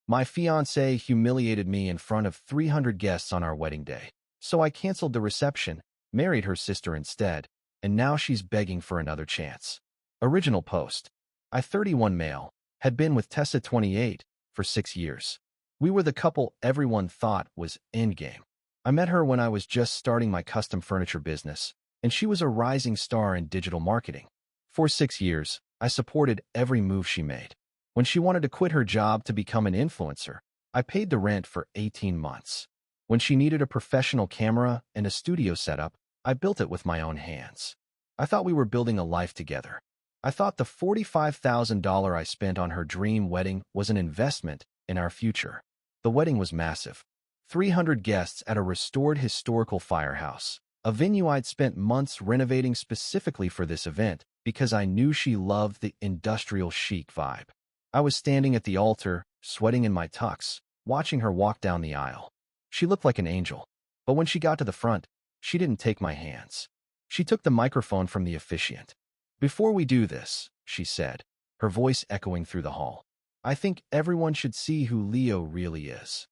My fiancé humiliated me in front of 300 guests on our wedding day. So I canceled the reception, married her sister instead, and now she's begging for another chance. Original post. I, 31 male, had been with Tessa, 28, for 6 years. We were the couple everyone thought was endgame. I met her when I was just starting my custom furniture business, and she was a rising star in digital marketing. For 6 years, I supported every move she made. When she wanted to quit her job to become an influencer, I paid the rent for 18 months. When she needed a professional camera and a studio setup, I built it with my own hands. I thought we were building a life together. I thought the $45,000 I spent on her dream wedding was an investment in our future. The wedding was massive. 300 guests at a restored historical firehouse, a venue I'd spent months renovating specifically for this event because I knew she loved the industrial chic vibe. I was standing at the altar, sweating in my tux, watching her walk down the aisle. She looked like an angel, but when she got to the front, she didn't take my hands. She took the microphone from the officiant. "Before we do this," she said, her voice echoing through the hall, "I think everyone should see who Leo really is."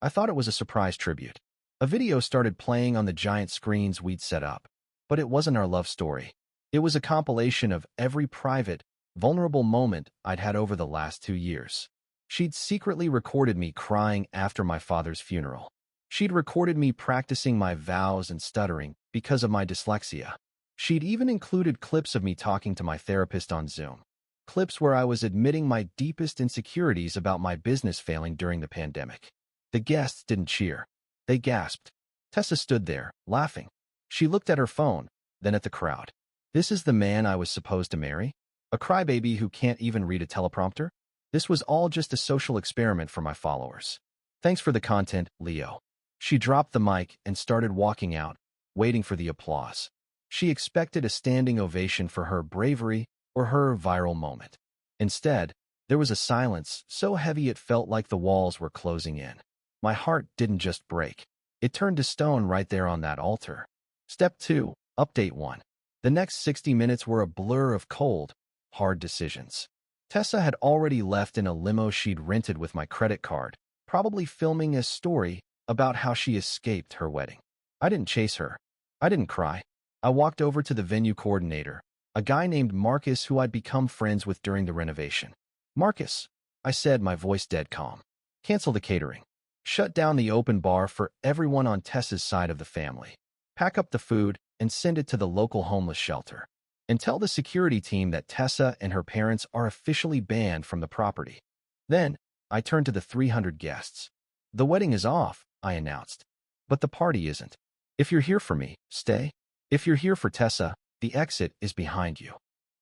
I thought it was a surprise tribute. A video started playing on the giant screens we'd set up, but it wasn't our love story. It was a compilation of every private, vulnerable moment I'd had over the last 2 years. She'd secretly recorded me crying after my father's funeral. She'd recorded me practicing my vows and stuttering because of my dyslexia. She'd even included clips of me talking to my therapist on Zoom. Clips where I was admitting my deepest insecurities about my business failing during the pandemic. The guests didn't cheer. They gasped. Tessa stood there, laughing. She looked at her phone, then at the crowd. This is the man I was supposed to marry? A crybaby who can't even read a teleprompter? This was all just a social experiment for my followers. Thanks for the content, Leo. She dropped the mic and started walking out, waiting for the applause. She expected a standing ovation for her bravery or her viral moment. Instead, there was a silence so heavy it felt like the walls were closing in. My heart didn't just break. It turned to stone right there on that altar. Step 2, Update 1. The next 60 minutes were a blur of cold, hard decisions. Tessa had already left in a limo she'd rented with my credit card, probably filming a story about how she escaped her wedding. I didn't chase her. I didn't cry. I walked over to the venue coordinator, a guy named Marcus who I'd become friends with during the renovation. "Marcus," I said, my voice dead calm. "Cancel the catering. Shut down the open bar for everyone on Tessa's side of the family. Pack up the food and send it to the local homeless shelter. And tell the security team that Tessa and her parents are officially banned from the property." Then, I turned to the 300 guests. "The wedding is off," I announced. "But the party isn't. If you're here for me, stay. If you're here for Tessa, the exit is behind you."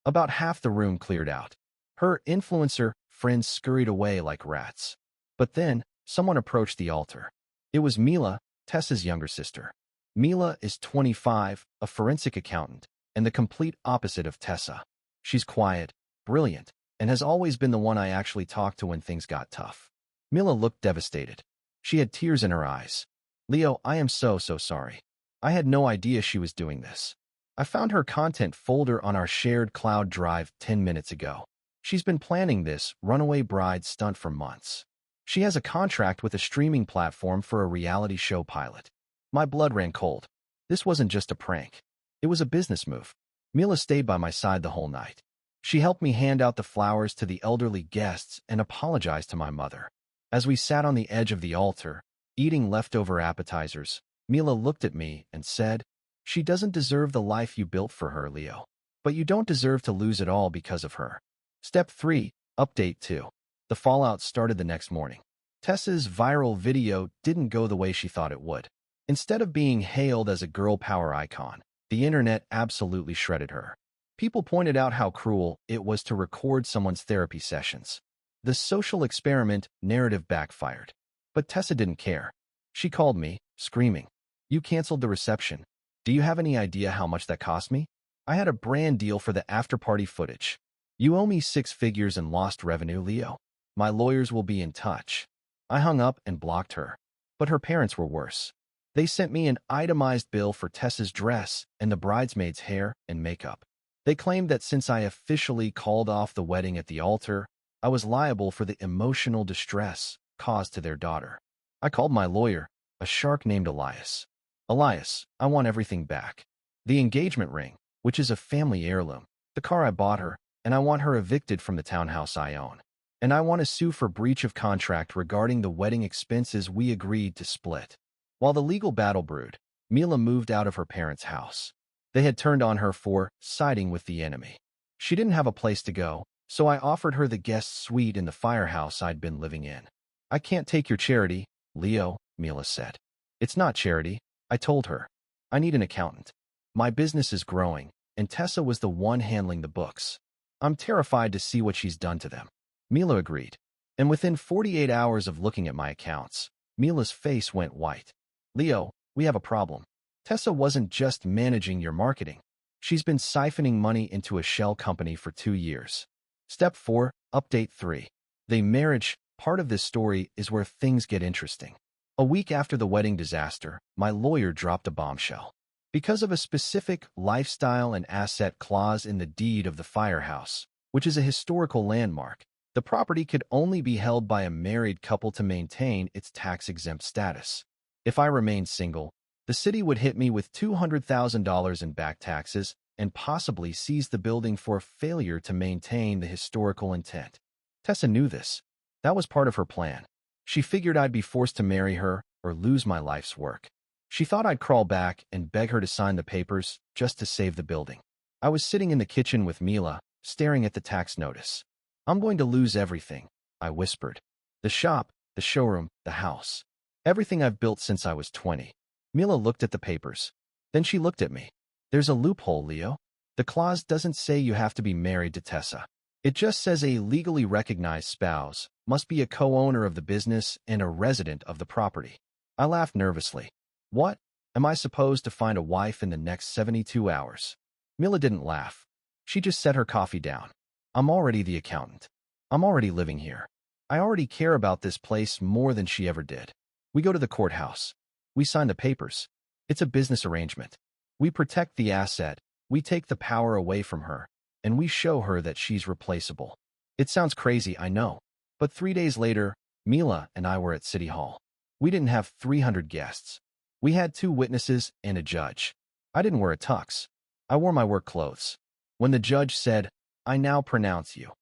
About half the room cleared out. Her influencer friends scurried away like rats. But then, someone approached the altar. It was Mila, Tessa's younger sister. Mila is 25, a forensic accountant, and the complete opposite of Tessa. She's quiet, brilliant, and has always been the one I actually talked to when things got tough. Mila looked devastated. She had tears in her eyes. "Leo, I am so sorry. I had no idea she was doing this. I found her content folder on our shared cloud drive 10 minutes ago. She's been planning this runaway bride stunt for months. She has a contract with a streaming platform for a reality show pilot." My blood ran cold. This wasn't just a prank. It was a business move. Mila stayed by my side the whole night. She helped me hand out the flowers to the elderly guests and apologized to my mother. As we sat on the edge of the altar, eating leftover appetizers, Mila looked at me and said, "She doesn't deserve the life you built for her, Leo. But you don't deserve to lose it all because of her." Step 3, Update 2. The fallout started the next morning. Tessa's viral video didn't go the way she thought it would. Instead of being hailed as a girl power icon, the internet absolutely shredded her. People pointed out how cruel it was to record someone's therapy sessions. The social experiment narrative backfired. But Tessa didn't care. She called me, screaming, "You canceled the reception. Do you have any idea how much that cost me? I had a brand deal for the after-party footage. You owe me 6 figures in lost revenue, Leo. My lawyers will be in touch." I hung up and blocked her. But her parents were worse. They sent me an itemized bill for Tessa's dress and the bridesmaid's hair and makeup. They claimed that since I officially called off the wedding at the altar, I was liable for the emotional distress caused to their daughter. I called my lawyer, a shark named Elias. Elias, I want everything back. The engagement ring, which is a family heirloom, the car I bought her, and I want her evicted from the townhouse I own. And I want to sue for breach of contract regarding the wedding expenses we agreed to split. While the legal battle brewed, Mila moved out of her parents' house. They had turned on her for siding with the enemy. She didn't have a place to go, so I offered her the guest suite in the firehouse I'd been living in. I can't take your charity, Leo, Mila said. It's not charity, I told her. I need an accountant. My business is growing, and Tessa was the one handling the books. I'm terrified to see what she's done to them. Mila agreed. And within 48 hours of looking at my accounts, Mila's face went white. Leo, we have a problem. Tessa wasn't just managing your marketing. She's been siphoning money into a shell company for 2 years. Step 4, Update 3. The marriage part of this story is where things get interesting. A week after the wedding disaster, my lawyer dropped a bombshell. Because of a specific lifestyle and asset clause in the deed of the firehouse, which is a historical landmark, the property could only be held by a married couple to maintain its tax-exempt status. If I remained single, the city would hit me with $200,000 in back taxes and possibly seize the building for failure to maintain the historical intent. Tessa knew this. That was part of her plan. She figured I'd be forced to marry her or lose my life's work. She thought I'd crawl back and beg her to sign the papers just to save the building. I was sitting in the kitchen with Mila, staring at the tax notice. I'm going to lose everything, I whispered. The shop, the showroom, the house. Everything I've built since I was 20. Mila looked at the papers. Then she looked at me. There's a loophole, Leo. The clause doesn't say you have to be married to Tessa. It just says a legally recognized spouse must be a co-owner of the business and a resident of the property. I laughed nervously. What? Am I supposed to find a wife in the next 72 hours? Mila didn't laugh. She just set her coffee down. I'm already the accountant. I'm already living here. I already care about this place more than she ever did. We go to the courthouse. We sign the papers. It's a business arrangement. We protect the asset, we take the power away from her, and we show her that she's replaceable. It sounds crazy, I know. But 3 days later, Mila and I were at City Hall. We didn't have 300 guests. We had 2 witnesses and a judge. I didn't wear a tux. I wore my work clothes. When the judge said, "I now pronounce you,"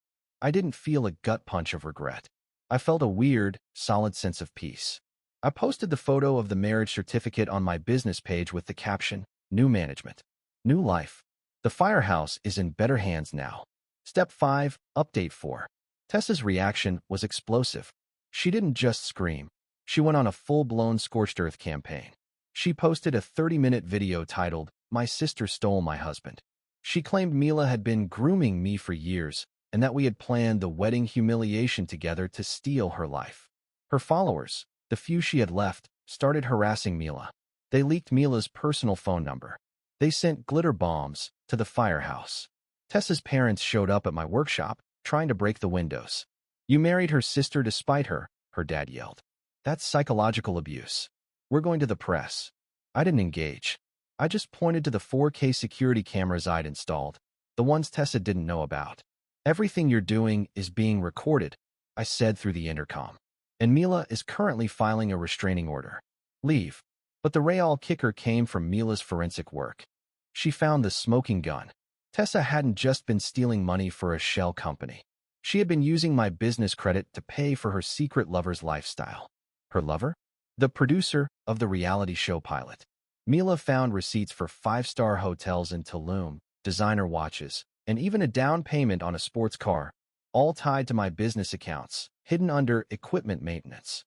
I didn't feel a gut punch of regret. I felt a weird, solid sense of peace. I posted the photo of the marriage certificate on my business page with the caption, "New management. New life." The firehouse is in better hands now. Step 5, Update 4. Tessa's reaction was explosive. She didn't just scream. She went on a full-blown scorched earth campaign. She posted a 30-minute video titled, "My Sister Stole My Husband." She claimed Mila had been grooming me for years and that we had planned the wedding humiliation together to steal her life. Her followers, the few she had left, started harassing Mila. They leaked Mila's personal phone number. They sent glitter bombs to the firehouse. Tessa's parents showed up at my workshop, trying to break the windows. "You married her sister to spite her," her dad yelled. "That's psychological abuse. We're going to the press." I didn't engage. I just pointed to the 4K security cameras I'd installed, the ones Tessa didn't know about. "Everything you're doing is being recorded," I said through the intercom. "And Mila is currently filing a restraining order. Leave." But the real kicker came from Mila's forensic work. She found the smoking gun. Tessa hadn't just been stealing money for a shell company. She had been using my business credit to pay for her secret lover's lifestyle. Her lover? The producer of the reality show pilot. Mila found receipts for 5-star hotels in Tulum, designer watches, and even a down payment on a sports car, all tied to my business accounts, hidden under equipment maintenance.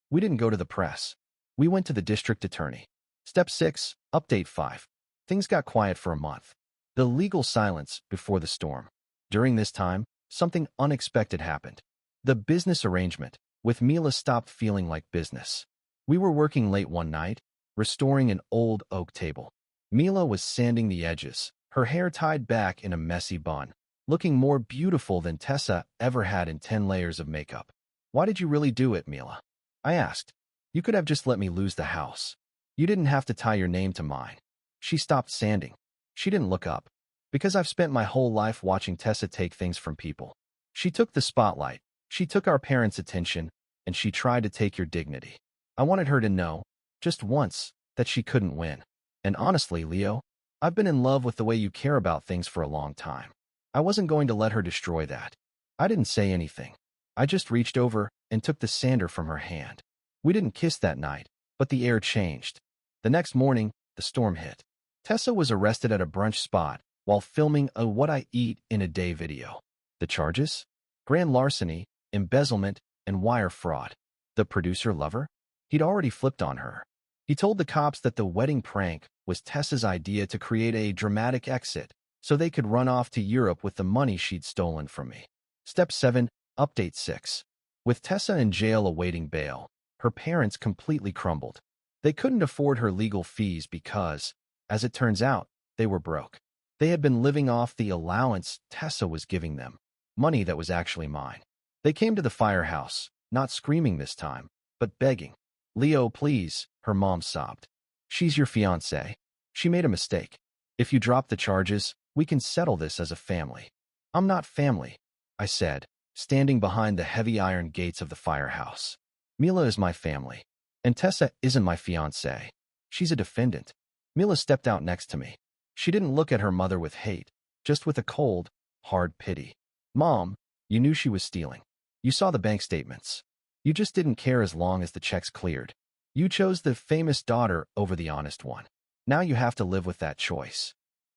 We didn't go to the press. We went to the district attorney. Step 6, Update 5. Things got quiet for a month. The legal silence before the storm. During this time, something unexpected happened. The business arrangement with Mila stopped feeling like business. We were working late one night, restoring an old oak table. Mila was sanding the edges, her hair tied back in a messy bun, looking more beautiful than Tessa ever had in 10 layers of makeup. "Why did you really do it, Mila?" I asked. "You could have just let me lose the house. You didn't have to tie your name to mine." She stopped sanding. She didn't look up. "Because I've spent my whole life watching Tessa take things from people. She took the spotlight. She took our parents' attention, and she tried to take your dignity. I wanted her to know, just once, that she couldn't win. And honestly, Leo, I've been in love with the way you care about things for a long time. I wasn't going to let her destroy that. I didn't say anything. I just reached over and took the sander from her hand. We didn't kiss that night, but the air changed. The next morning, the storm hit. Tessa was arrested at a brunch spot while filming a What I Eat in a Day video. The charges? Grand larceny, embezzlement, and wire fraud. The producer lover? He'd already flipped on her. He told the cops that the wedding prank was Tessa's idea to create a dramatic exit so they could run off to Europe with the money she'd stolen from me. Step 7, Update 6. With Tessa in jail awaiting bail, her parents completely crumbled. They couldn't afford her legal fees because, as it turns out, they were broke. They had been living off the allowance Tessa was giving them, money that was actually mine. They came to the firehouse, not screaming this time, but begging. "Leo, please," her mom sobbed. "She's your fiancée. She made a mistake. If you drop the charges, we can settle this as a family." "I'm not family," I said, standing behind the heavy iron gates of the firehouse. "Mila is my family, and Tessa isn't my fiancée. She's a defendant." Mila stepped out next to me. She didn't look at her mother with hate, just with a cold, hard pity. "Mom, you knew she was stealing. You saw the bank statements. You just didn't care as long as the checks cleared. You chose the famous daughter over the honest one. Now you have to live with that choice."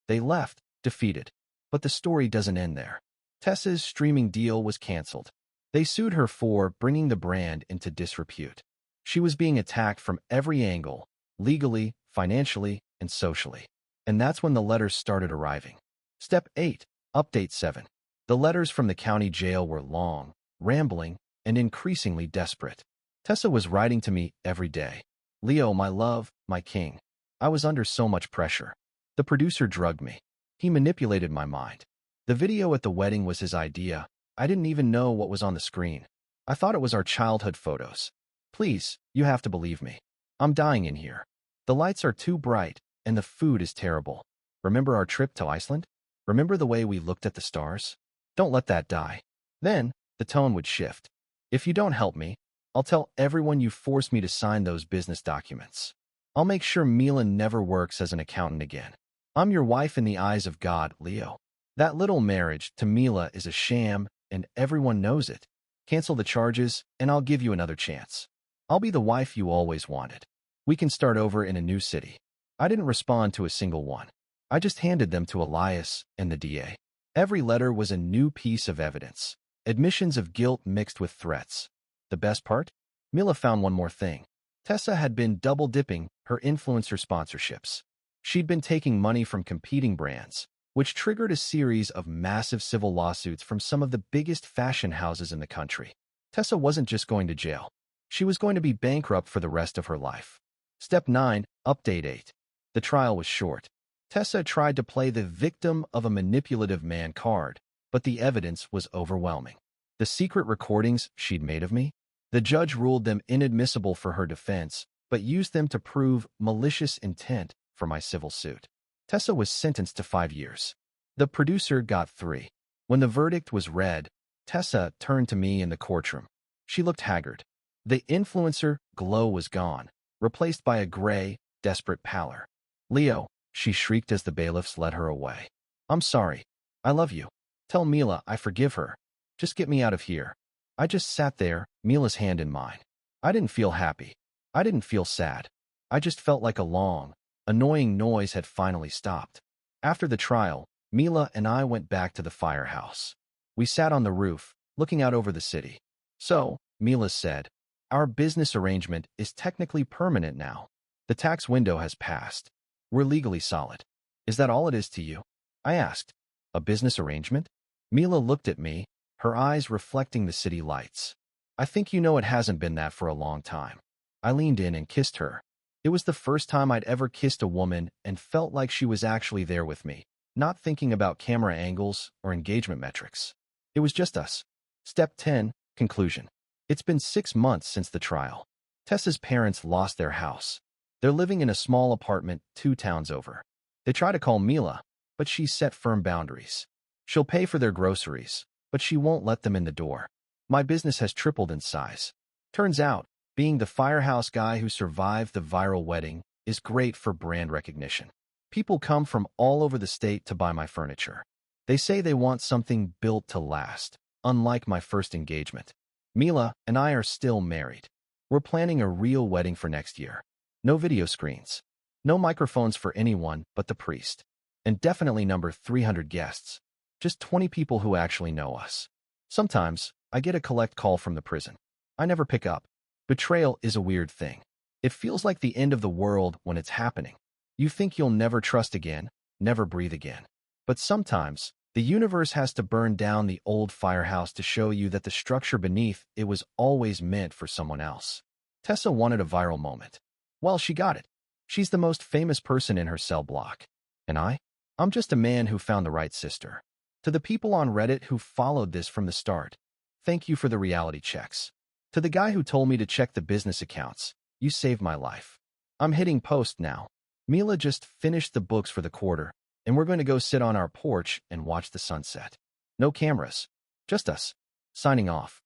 They left, defeated. But the story doesn't end there. Tessa's streaming deal was canceled. They sued her for bringing the brand into disrepute. She was being attacked from every angle, legally, financially, and socially. And that's when the letters started arriving. Step 8, Update 7. The letters from the county jail were long, rambling, and increasingly desperate. Tessa was writing to me every day. "Leo, my love, my king." I was under so much pressure. The producer drugged me. He manipulated my mind. The video at the wedding was his idea. I didn't even know what was on the screen. I thought it was our childhood photos. "Please, you have to believe me. I'm dying in here. The lights are too bright, and the food is terrible. Remember our trip to Iceland? Remember the way we looked at the stars? Don't let that die." Then, the tone would shift. "If you don't help me, I'll tell everyone you forced me to sign those business documents. I'll make sure Mila never works as an accountant again. I'm your wife in the eyes of God, Leo. That little marriage to Mila is a sham, and everyone knows it. Cancel the charges, and I'll give you another chance. I'll be the wife you always wanted. We can start over in a new city." I didn't respond to a single one. I just handed them to Elias and the DA. Every letter was a new piece of evidence. Admissions of guilt mixed with threats. The best part? Mila found one more thing. Tessa had been double-dipping her influencer sponsorships. She'd been taking money from competing brands, which triggered a series of massive civil lawsuits from some of the biggest fashion houses in the country. Tessa wasn't just going to jail. She was going to be bankrupt for the rest of her life. Step 9, Update 8. The trial was short. Tessa tried to play the victim of a manipulative man card, but the evidence was overwhelming. The secret recordings she'd made of me? The judge ruled them inadmissible for her defense, but used them to prove malicious intent for my civil suit. Tessa was sentenced to 5 years. The producer got 3. When the verdict was read, Tessa turned to me in the courtroom. She looked haggard. The influencer glow was gone, replaced by a gray, desperate pallor. "Leo," she shrieked as the bailiffs led her away. "I'm sorry. I love you. Tell Mila I forgive her. Just get me out of here." I just sat there, Mila's hand in mine. I didn't feel happy. I didn't feel sad. I just felt like a long, annoying noise had finally stopped. After the trial, Mila and I went back to the firehouse. We sat on the roof, looking out over the city. "So," Mila said, "our business arrangement is technically permanent now. The tax window has passed. We're legally solid. Is that all it is to you?" I asked. "A business arrangement?" Mila looked at me, her eyes reflecting the city lights. "I think you know it hasn't been that for a long time." I leaned in and kissed her. It was the first time I'd ever kissed a woman and felt like she was actually there with me, not thinking about camera angles or engagement metrics. It was just us. Step 10, Conclusion. It's been 6 months since the trial. Tessa's parents lost their house. They're living in a small apartment 2 towns over. They try to call Mila, but she's set firm boundaries. She'll pay for their groceries, but she won't let them in the door. My business has tripled in size. Turns out, being the firehouse guy who survived the viral wedding is great for brand recognition. People come from all over the state to buy my furniture. They say they want something built to last, unlike my first engagement. Mila and I are still married. We're planning a real wedding for next year. No video screens. No microphones for anyone but the priest. And definitely number 300 guests. Just 20 people who actually know us. Sometimes, I get a collect call from the prison. I never pick up. Betrayal is a weird thing. It feels like the end of the world when it's happening. You think you'll never trust again, never breathe again. But sometimes, the universe has to burn down the old firehouse to show you that the structure beneath it was always meant for someone else. Tessa wanted a viral moment. Well, she got it. She's the most famous person in her cell block. And I'm just a man who found the right sister. To the people on Reddit who followed this from the start, thank you for the reality checks. To the guy who told me to check the business accounts, you saved my life. I'm hitting post now. Mila just finished the books for the quarter, and we're going to go sit on our porch and watch the sunset. No cameras, just us. Signing off.